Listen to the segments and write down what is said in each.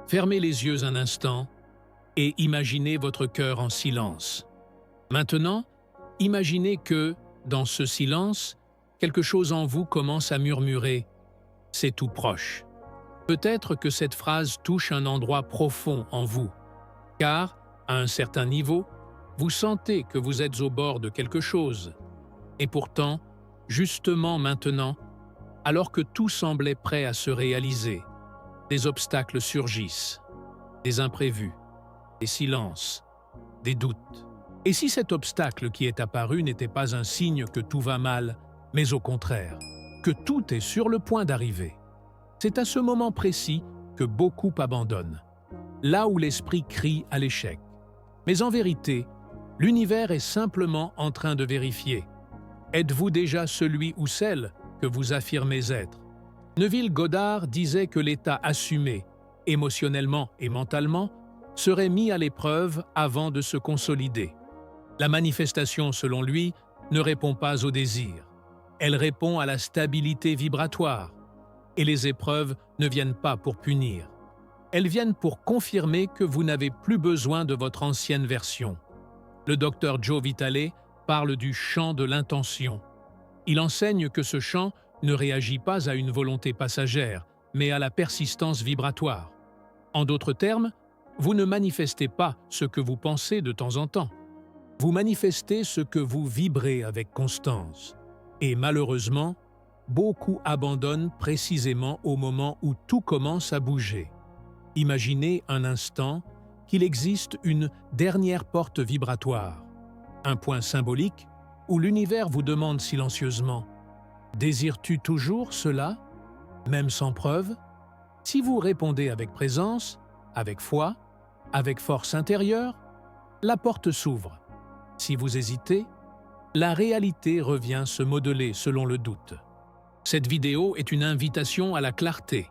Fermez les yeux un instant et imaginez votre cœur en silence. Maintenant, imaginez que, dans ce silence, quelque chose en vous commence à murmurer « c'est tout proche ». Peut-être que cette phrase touche un endroit profond en vous, car, à un certain niveau, vous sentez que vous êtes au bord de quelque chose. Et pourtant, justement maintenant, alors que tout semblait prêt à se réaliser, des obstacles surgissent, des imprévus, des silences, des doutes. Et si cet obstacle qui est apparu n'était pas un signe que tout va mal, mais au contraire, que tout est sur le point d'arriver? C'est à ce moment précis que beaucoup abandonnent, là où l'esprit crie à l'échec. Mais en vérité, l'univers est simplement en train de vérifier. Êtes-vous déjà celui ou celle que vous affirmez être? Neville Goddard disait que l'état assumé, émotionnellement et mentalement, serait mis à l'épreuve avant de se consolider. La manifestation, selon lui, ne répond pas au désir. Elle répond à la stabilité vibratoire. Et les épreuves ne viennent pas pour punir. Elles viennent pour confirmer que vous n'avez plus besoin de votre ancienne version. Le docteur Joe Vitale parle du champ de l'intention. Il enseigne que ce champ ne réagit pas à une volonté passagère, mais à la persistance vibratoire. En d'autres termes, vous ne manifestez pas ce que vous pensez de temps en temps. Vous manifestez ce que vous vibrez avec constance. Et malheureusement, beaucoup abandonnent précisément au moment où tout commence à bouger. Imaginez un instant qu'il existe une dernière porte vibratoire, un point symbolique où l'univers vous demande silencieusement « Désires-tu toujours cela, même sans preuve ?» Si vous répondez avec présence, avec foi, avec force intérieure, la porte s'ouvre. Si vous hésitez, la réalité revient se modeler selon le doute. Cette vidéo est une invitation à la clarté.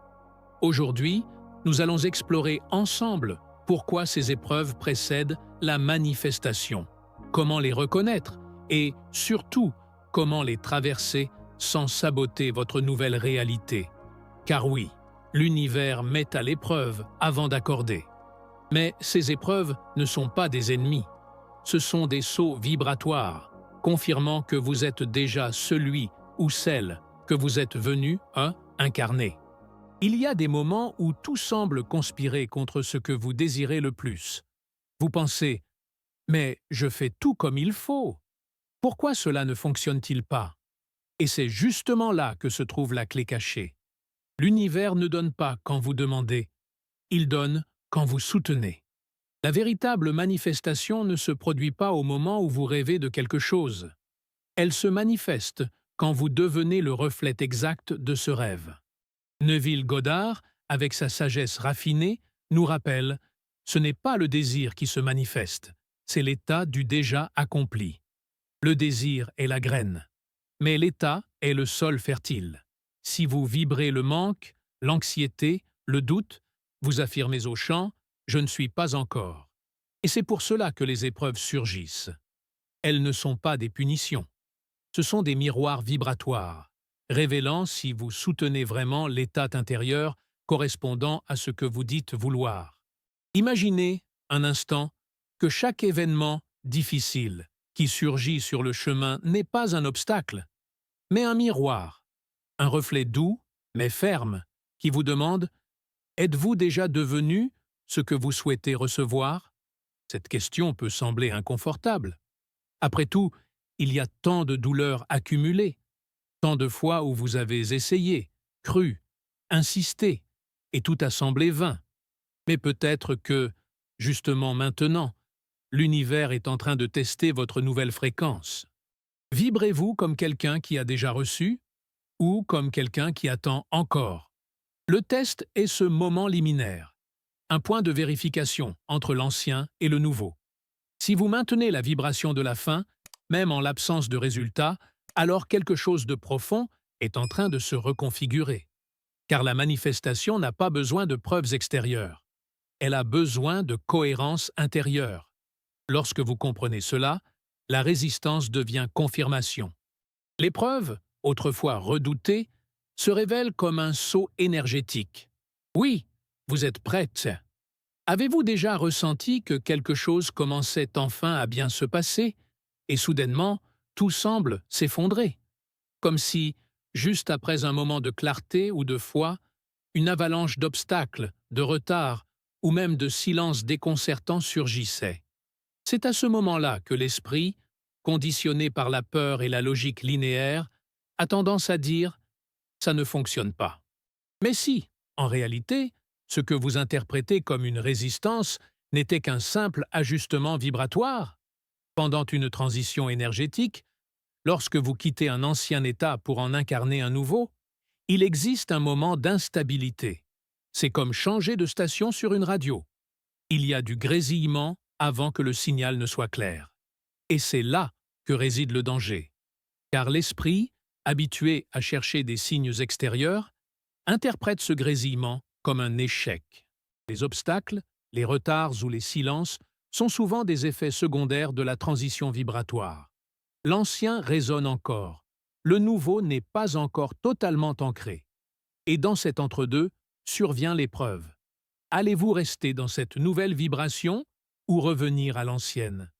Aujourd'hui, nous allons explorer ensemble pourquoi ces épreuves précèdent la manifestation, comment les reconnaître et, surtout, comment les traverser sans saboter votre nouvelle réalité. Car oui, l'univers met à l'épreuve avant d'accorder. Mais ces épreuves ne sont pas des ennemis. Ce sont des sauts vibratoires, confirmant que vous êtes déjà celui ou celle que vous êtes venu à incarner. Il y a des moments où tout semble conspirer contre ce que vous désirez le plus. Vous pensez « Mais je fais tout comme il faut. Pourquoi cela ne fonctionne-t-il pas ?» Et c'est justement là que se trouve la clé cachée. L'univers ne donne pas quand vous demandez, il donne quand vous soutenez. La véritable manifestation ne se produit pas au moment où vous rêvez de quelque chose. Elle se manifeste quand vous devenez le reflet exact de ce rêve. Neville Goddard, avec sa sagesse raffinée, nous rappelle « Ce n'est pas le désir qui se manifeste, c'est l'état du déjà accompli. Le désir est la graine, mais l'état est le sol fertile. Si vous vibrez le manque, l'anxiété, le doute, vous affirmez au champ « Je ne suis pas encore ». Et c'est pour cela que les épreuves surgissent. Elles ne sont pas des punitions. Ce sont des miroirs vibratoires, révélant si vous soutenez vraiment l'état intérieur correspondant à ce que vous dites vouloir. Imaginez, un instant, que chaque événement difficile qui surgit sur le chemin n'est pas un obstacle, mais un miroir, un reflet doux, mais ferme, qui vous demande « Êtes-vous déjà devenu ce que vous souhaitez recevoir ?» Cette question peut sembler inconfortable. Après tout, il y a tant de douleurs accumulées, tant de fois où vous avez essayé, cru, insisté, et tout a semblé vain. Mais peut-être que, justement maintenant, l'univers est en train de tester votre nouvelle fréquence. Vibrez-vous comme quelqu'un qui a déjà reçu ou comme quelqu'un qui attend encore? Le test est ce moment liminaire, un point de vérification entre l'ancien et le nouveau. Si vous maintenez la vibration de la fin, même en l'absence de résultat, alors quelque chose de profond est en train de se reconfigurer. Car la manifestation n'a pas besoin de preuves extérieures. Elle a besoin de cohérence intérieure. Lorsque vous comprenez cela, la résistance devient confirmation. L'épreuve, autrefois redoutée, se révèle comme un saut énergétique. Oui, vous êtes prête, Avez-vous déjà ressenti que quelque chose commençait enfin à bien se passer, et soudainement, tout semble s'effondrer, comme si, juste après un moment de clarté ou de foi, une avalanche d'obstacles, de retards ou même de silences déconcertants surgissait? C'est à ce moment-là que l'esprit, conditionné par la peur et la logique linéaire, a tendance à dire « ça ne fonctionne pas ». Mais si, en réalité, ce que vous interprétez comme une résistance n'était qu'un simple ajustement vibratoire, pendant une transition énergétique, lorsque vous quittez un ancien état pour en incarner un nouveau, il existe un moment d'instabilité. C'est comme changer de station sur une radio. Il y a du grésillement avant que le signal ne soit clair. Et c'est là que réside le danger. Car l'esprit, habitué à chercher des signes extérieurs, interprète ce grésillement comme un échec. Les obstacles, les retards ou les silences sont souvent des effets secondaires de la transition vibratoire. L'ancien résonne encore, le nouveau n'est pas encore totalement ancré. Et dans cet entre-deux survient l'épreuve. Allez-vous rester dans cette nouvelle vibration ou revenir à l'ancienne?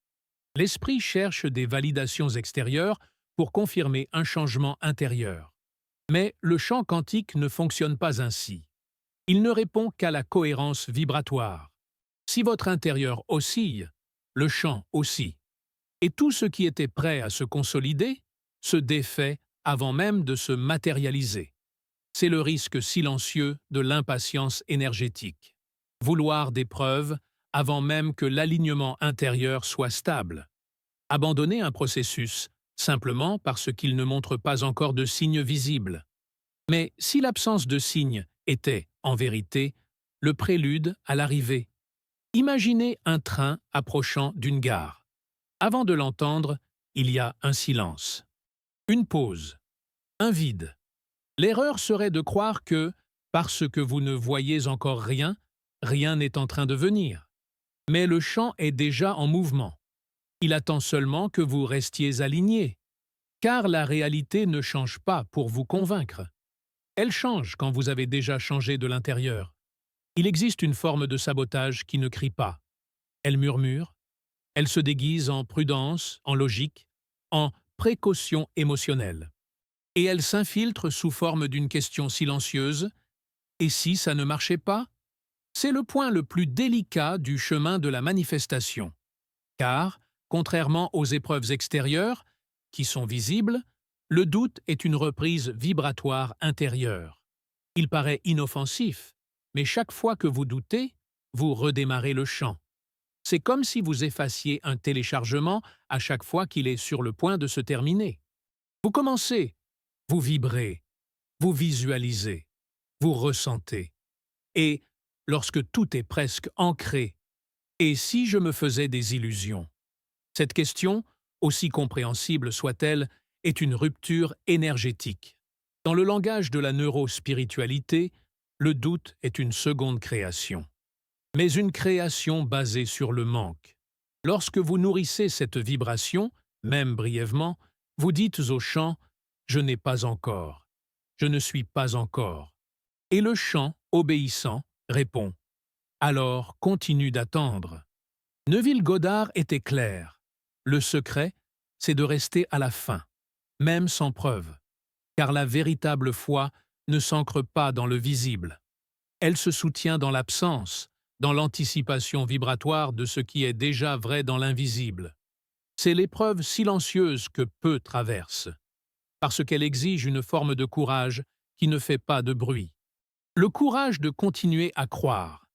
L'esprit cherche des validations extérieures pour confirmer un changement intérieur. Mais le champ quantique ne fonctionne pas ainsi. Il ne répond qu'à la cohérence vibratoire. Si votre intérieur oscille, le champ aussi. Et tout ce qui était prêt à se consolider se défait avant même de se matérialiser. C'est le risque silencieux de l'impatience énergétique. Vouloir des preuves avant même que l'alignement intérieur soit stable. Abandonner un processus simplement parce qu'il ne montre pas encore de signes visibles. Mais si l'absence de signes était, en vérité, le prélude à l'arrivée, imaginez un train approchant d'une gare. Avant de l'entendre, il y a un silence. Une pause. Un vide. L'erreur serait de croire que, parce que vous ne voyez encore rien, rien n'est en train de venir. Mais le champ est déjà en mouvement. Il attend seulement que vous restiez aligné. Car la réalité ne change pas pour vous convaincre. Elle change quand vous avez déjà changé de l'intérieur. Il existe une forme de sabotage qui ne crie pas. Elle murmure, elle se déguise en prudence, en logique, en précaution émotionnelle. Et elle s'infiltre sous forme d'une question silencieuse. Et si ça ne marchait pas? C'est le point le plus délicat du chemin de la manifestation. Car, contrairement aux épreuves extérieures, qui sont visibles, le doute est une reprise vibratoire intérieure. Il paraît inoffensif, mais chaque fois que vous doutez, vous redémarrez le champ. C'est comme si vous effaciez un téléchargement à chaque fois qu'il est sur le point de se terminer. Vous commencez, vous vibrez, vous visualisez, vous ressentez. Et, lorsque tout est presque ancré, et si je me faisais des illusions? Cette question, aussi compréhensible soit-elle, est une rupture énergétique. Dans le langage de la neurospiritualité, le doute est une seconde création. Mais une création basée sur le manque. Lorsque vous nourrissez cette vibration, même brièvement, vous dites au champ « Je n'ai pas encore, je ne suis pas encore ». Et le champ, obéissant, répond « Alors continue d'attendre ». Neville Goddard était clair. Le secret, c'est de rester à la fin, même sans preuve, car la véritable foi ne s'ancre pas dans le visible. Elle se soutient dans l'absence, dans l'anticipation vibratoire de ce qui est déjà vrai dans l'invisible. C'est l'épreuve silencieuse que peu traversent, parce qu'elle exige une forme de courage qui ne fait pas de bruit. Le courage de continuer à croire,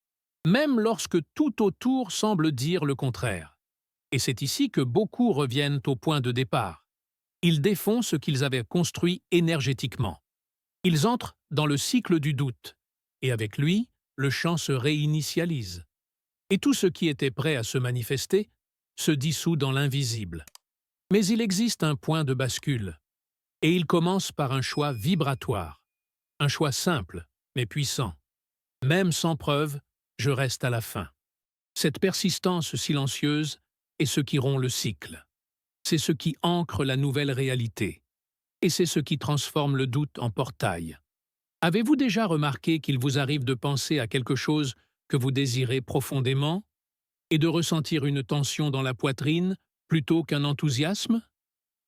même lorsque tout autour semble dire le contraire. Et c'est ici que beaucoup reviennent au point de départ. Ils défont ce qu'ils avaient construit énergétiquement. Ils entrent dans le cycle du doute, et avec lui, le champ se réinitialise. Et tout ce qui était prêt à se manifester se dissout dans l'invisible. Mais il existe un point de bascule, et il commence par un choix vibratoire, un choix simple, mais puissant. Même sans preuve, je reste à la fin. Cette persistance silencieuse est ce qui rompt le cycle. C'est ce qui ancre la nouvelle réalité. Et c'est ce qui transforme le doute en portail. Avez-vous déjà remarqué qu'il vous arrive de penser à quelque chose que vous désirez profondément et de ressentir une tension dans la poitrine plutôt qu'un enthousiasme,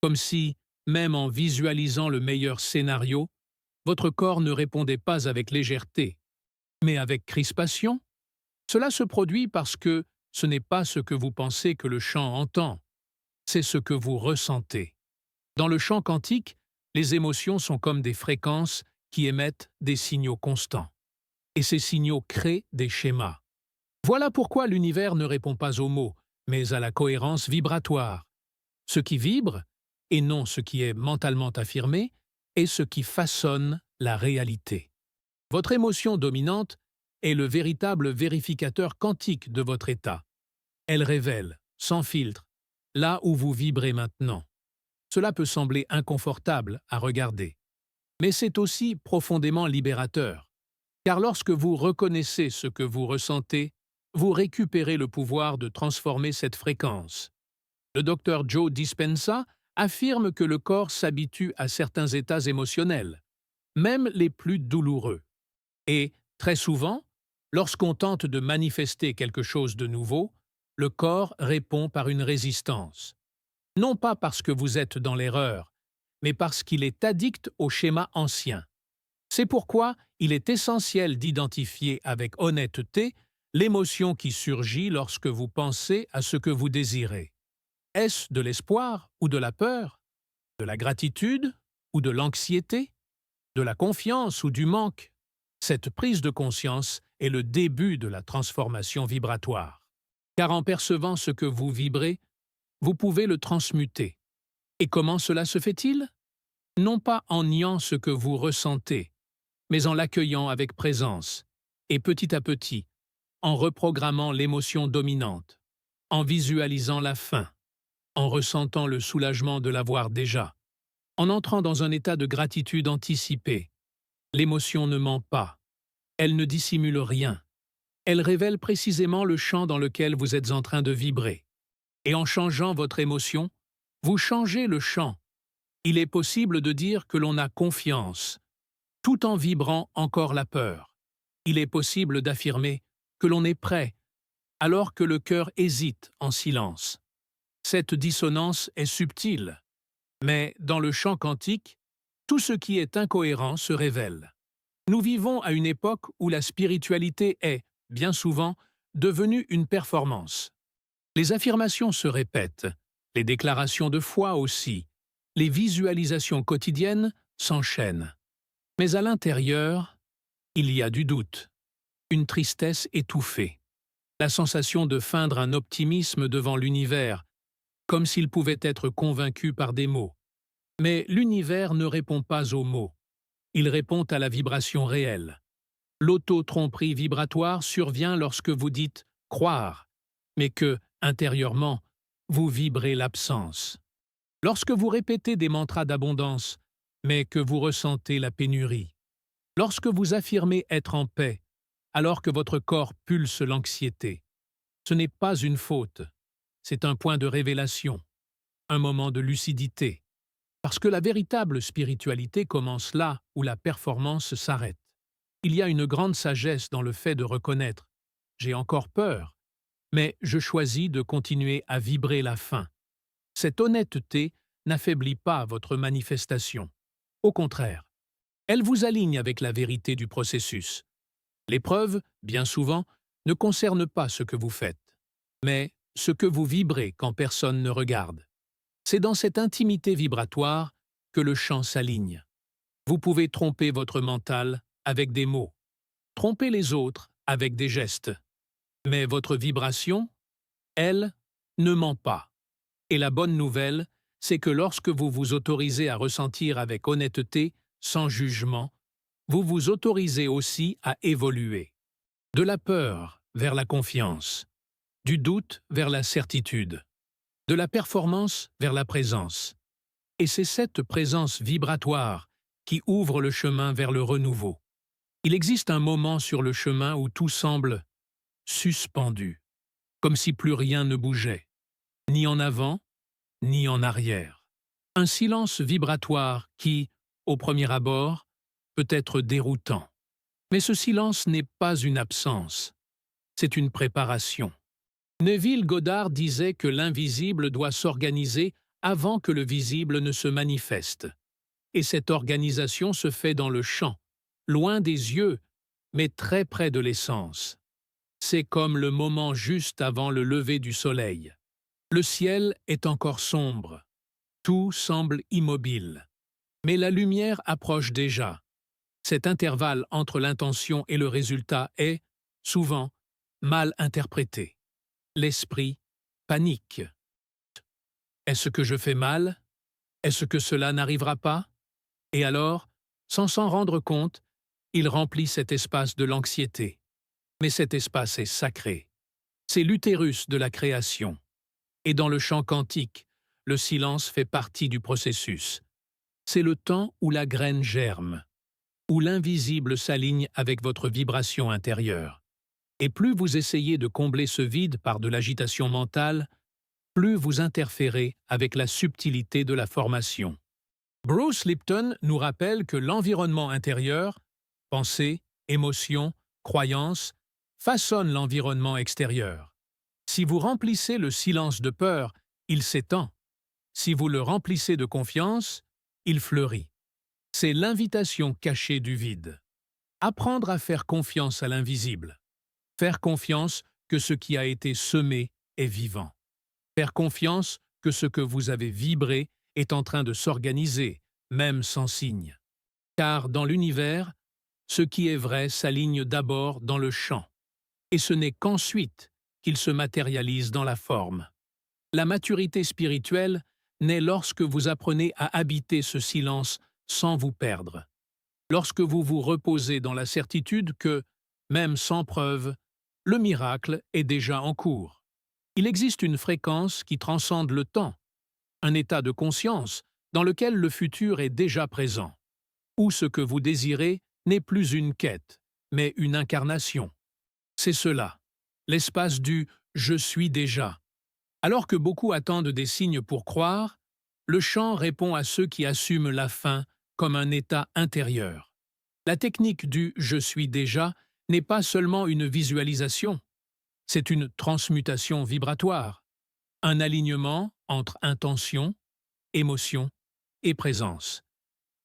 comme si, même en visualisant le meilleur scénario, votre corps ne répondait pas avec légèreté, mais avec crispation? Cela se produit parce que ce n'est pas ce que vous pensez que le chant entend, c'est ce que vous ressentez. Dans le chant quantique, les émotions sont comme des fréquences qui émettent des signaux constants. Et ces signaux créent des schémas. Voilà pourquoi l'univers ne répond pas aux mots, mais à la cohérence vibratoire. Ce qui vibre, et non ce qui est mentalement affirmé, est ce qui façonne la réalité. Votre émotion dominante est le véritable vérificateur quantique de votre état. Elle révèle, sans filtre, là où vous vibrez maintenant. Cela peut sembler inconfortable à regarder, mais c'est aussi profondément libérateur, car lorsque vous reconnaissez ce que vous ressentez, vous récupérez le pouvoir de transformer cette fréquence. Le docteur Joe Dispenza affirme que le corps s'habitue à certains états émotionnels, même les plus douloureux. Et, très souvent, lorsqu'on tente de manifester quelque chose de nouveau, le corps répond par une résistance. Non pas parce que vous êtes dans l'erreur, mais parce qu'il est addict au schéma ancien. C'est pourquoi il est essentiel d'identifier avec honnêteté l'émotion qui surgit lorsque vous pensez à ce que vous désirez. Est-ce de l'espoir ou de la peur? De la gratitude ou de l'anxiété? De la confiance ou du manque? Cette prise de conscience est le début de la transformation vibratoire. Car en percevant ce que vous vibrez, vous pouvez le transmuter. Et comment cela se fait-il? Non pas en niant ce que vous ressentez, mais en l'accueillant avec présence, et petit à petit, en reprogrammant l'émotion dominante, en visualisant la fin, en ressentant le soulagement de l'avoir déjà, en entrant dans un état de gratitude anticipée. L'émotion ne ment pas, elle ne dissimule rien, elle révèle précisément le champ dans lequel vous êtes en train de vibrer. Et en changeant votre émotion, vous changez le champ. Il est possible de dire que l'on a confiance, tout en vibrant encore la peur. Il est possible d'affirmer que l'on est prêt, alors que le cœur hésite en silence. Cette dissonance est subtile, mais dans le champ quantique, tout ce qui est incohérent se révèle. Nous vivons à une époque où la spiritualité est, bien souvent, devenue une performance. Les affirmations se répètent, les déclarations de foi aussi, les visualisations quotidiennes s'enchaînent. Mais à l'intérieur, il y a du doute, une tristesse étouffée, la sensation de feindre un optimisme devant l'univers, comme s'il pouvait être convaincu par des mots. Mais l'univers ne répond pas aux mots, il répond à la vibration réelle. L'auto-tromperie vibratoire survient lorsque vous dites « croire », mais que, intérieurement, vous vibrez l'absence. Lorsque vous répétez des mantras d'abondance, mais que vous ressentez la pénurie. Lorsque vous affirmez être en paix, alors que votre corps pulse l'anxiété. Ce n'est pas une faute, c'est un point de révélation, un moment de lucidité. Parce que la véritable spiritualité commence là où la performance s'arrête. Il y a une grande sagesse dans le fait de reconnaître « j'ai encore peur », mais je choisis de continuer à vibrer la fin. Cette honnêteté n'affaiblit pas votre manifestation. Au contraire, elle vous aligne avec la vérité du processus. L'épreuve, bien souvent, ne concerne pas ce que vous faites, mais ce que vous vibrez quand personne ne regarde. C'est dans cette intimité vibratoire que le chant s'aligne. Vous pouvez tromper votre mental avec des mots, tromper les autres avec des gestes. Mais votre vibration, elle, ne ment pas. Et la bonne nouvelle, c'est que lorsque vous vous autorisez à ressentir avec honnêteté, sans jugement, vous vous autorisez aussi à évoluer. De la peur vers la confiance, du doute vers la certitude, de la performance vers la présence. Et c'est cette présence vibratoire qui ouvre le chemin vers le renouveau. Il existe un moment sur le chemin où tout semble suspendu, comme si plus rien ne bougeait, ni en avant, ni en arrière. Un silence vibratoire qui, au premier abord, peut être déroutant. Mais ce silence n'est pas une absence, c'est une préparation. Neville Goddard disait que l'invisible doit s'organiser avant que le visible ne se manifeste. Et cette organisation se fait dans le champ, loin des yeux, mais très près de l'essence. C'est comme le moment juste avant le lever du soleil. Le ciel est encore sombre. Tout semble immobile. Mais la lumière approche déjà. Cet intervalle entre l'intention et le résultat est, souvent, mal interprété. L'esprit panique. Est-ce que je fais mal? Est-ce que cela n'arrivera pas? Et alors, sans s'en rendre compte, il remplit cet espace de l'anxiété. Mais cet espace est sacré. C'est l'utérus de la création. Et dans le champ quantique, le silence fait partie du processus. C'est le temps où la graine germe, où l'invisible s'aligne avec votre vibration intérieure. Et plus vous essayez de combler ce vide par de l'agitation mentale, plus vous interférez avec la subtilité de la formation. Bruce Lipton nous rappelle que l'environnement intérieur, pensée, émotion, croyance, façonne l'environnement extérieur. Si vous remplissez le silence de peur, il s'étend. Si vous le remplissez de confiance, il fleurit. C'est l'invitation cachée du vide. Apprendre à faire confiance à l'invisible. Faire confiance que ce qui a été semé est vivant. Faire confiance que ce que vous avez vibré est en train de s'organiser, même sans signe. Car dans l'univers, ce qui est vrai s'aligne d'abord dans le champ, et ce n'est qu'ensuite qu'il se matérialise dans la forme. La maturité spirituelle naît lorsque vous apprenez à habiter ce silence sans vous perdre, lorsque vous vous reposez dans la certitude que, même sans preuve, le miracle est déjà en cours. Il existe une fréquence qui transcende le temps, un état de conscience dans lequel le futur est déjà présent, où ce que vous désirez n'est plus une quête, mais une incarnation. C'est cela, l'espace du « je suis déjà ». Alors que beaucoup attendent des signes pour croire, le chant répond à ceux qui assument la fin comme un état intérieur. La technique du « je suis déjà » n'est pas seulement une visualisation, c'est une transmutation vibratoire, un alignement entre intention, émotion et présence.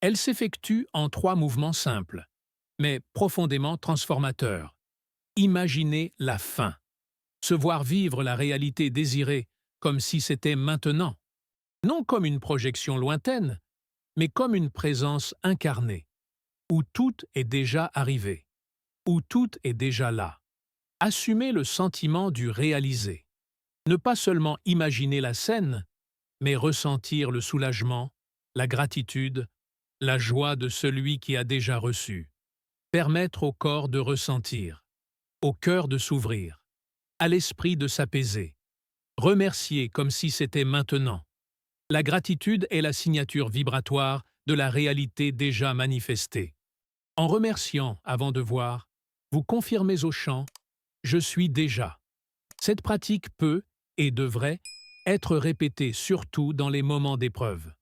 Elle s'effectue en 3 mouvements simples, mais profondément transformateurs. Imaginer la fin, se voir vivre la réalité désirée comme si c'était maintenant, non comme une projection lointaine, mais comme une présence incarnée, où tout est déjà arrivé, où tout est déjà là. Assumer le sentiment du réalisé. Ne pas seulement imaginer la scène, mais ressentir le soulagement, la gratitude, la joie de celui qui a déjà reçu. Permettre au corps de ressentir, au cœur de s'ouvrir, à l'esprit de s'apaiser. Remercier comme si c'était maintenant. La gratitude est la signature vibratoire de la réalité déjà manifestée. En remerciant avant de voir, vous confirmez au chant « Je suis déjà ». Cette pratique peut, et devrait, être répétée surtout dans les moments d'épreuve.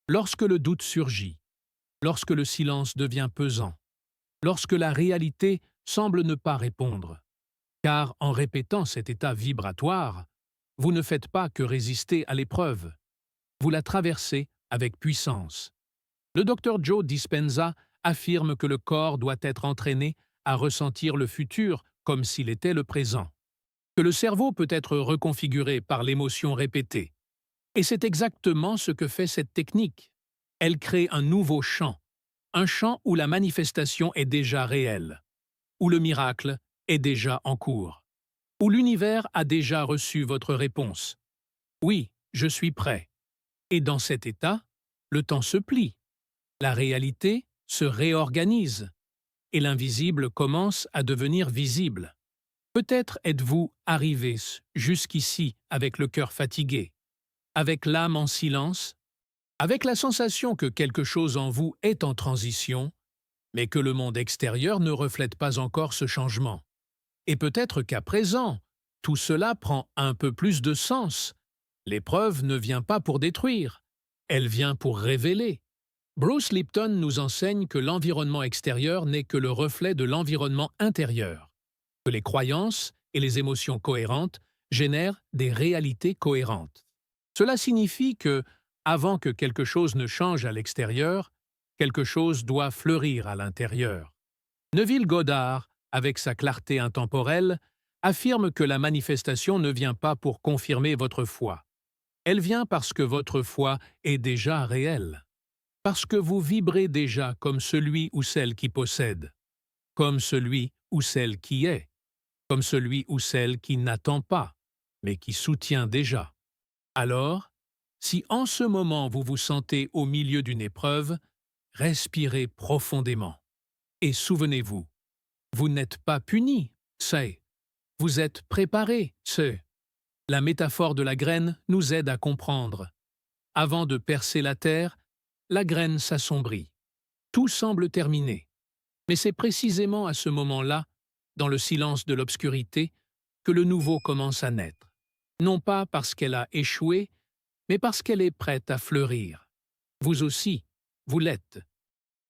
Lorsque le doute surgit, lorsque le silence devient pesant, lorsque la réalité semble ne pas répondre. Car en répétant cet état vibratoire, vous ne faites pas que résister à l'épreuve, vous la traversez avec puissance. Le Dr Joe Dispenza affirme que le corps doit être entraîné à ressentir le futur comme s'il était le présent, que le cerveau peut être reconfiguré par l'émotion répétée. Et c'est exactement ce que fait cette technique. Elle crée un nouveau champ, un champ où la manifestation est déjà réelle, où le miracle est déjà en cours, où l'univers a déjà reçu votre réponse. Oui, je suis prêt. Et dans cet état, le temps se plie, la réalité se réorganise, et l'invisible commence à devenir visible. Peut-être êtes-vous arrivé jusqu'ici avec le cœur fatigué, avec l'âme en silence, avec la sensation que quelque chose en vous est en transition, mais que le monde extérieur ne reflète pas encore ce changement. Et peut-être qu'à présent, tout cela prend un peu plus de sens. L'épreuve ne vient pas pour détruire, elle vient pour révéler. Bruce Lipton nous enseigne que l'environnement extérieur n'est que le reflet de l'environnement intérieur, que les croyances, et les émotions cohérentes génèrent des réalités cohérentes. Cela signifie que, avant que quelque chose ne change à l'extérieur, quelque chose doit fleurir à l'intérieur. Neville Goddard, avec sa clarté intemporelle, affirme que la manifestation ne vient pas pour confirmer votre foi. Elle vient parce que votre foi est déjà réelle. Parce que vous vibrez déjà comme celui ou celle qui possède, comme celui ou celle qui est, comme celui ou celle qui n'attend pas, mais qui soutient déjà. Alors, si en ce moment vous vous sentez au milieu d'une épreuve, respirez profondément. Et souvenez-vous, vous n'êtes pas puni, c'est. Vous êtes préparé, c'est. La métaphore de la graine nous aide à comprendre. Avant de percer la terre, la graine s'assombrit. Tout semble terminé. Mais c'est précisément à ce moment-là, dans le silence de l'obscurité, que le nouveau commence à naître. Non pas parce qu'elle a échoué, mais parce qu'elle est prête à fleurir. Vous aussi, vous l'êtes.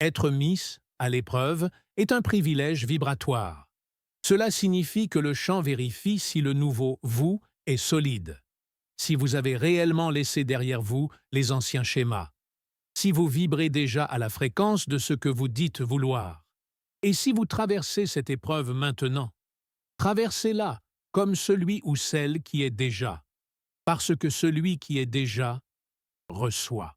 Être Miss, à l'épreuve, est un privilège vibratoire. Cela signifie que le champ vérifie si le nouveau vous est solide, si vous avez réellement laissé derrière vous les anciens schémas, si vous vibrez déjà à la fréquence de ce que vous dites vouloir. Et si vous traversez cette épreuve maintenant, traversez-la comme celui ou celle qui est déjà, parce que celui qui est déjà reçoit.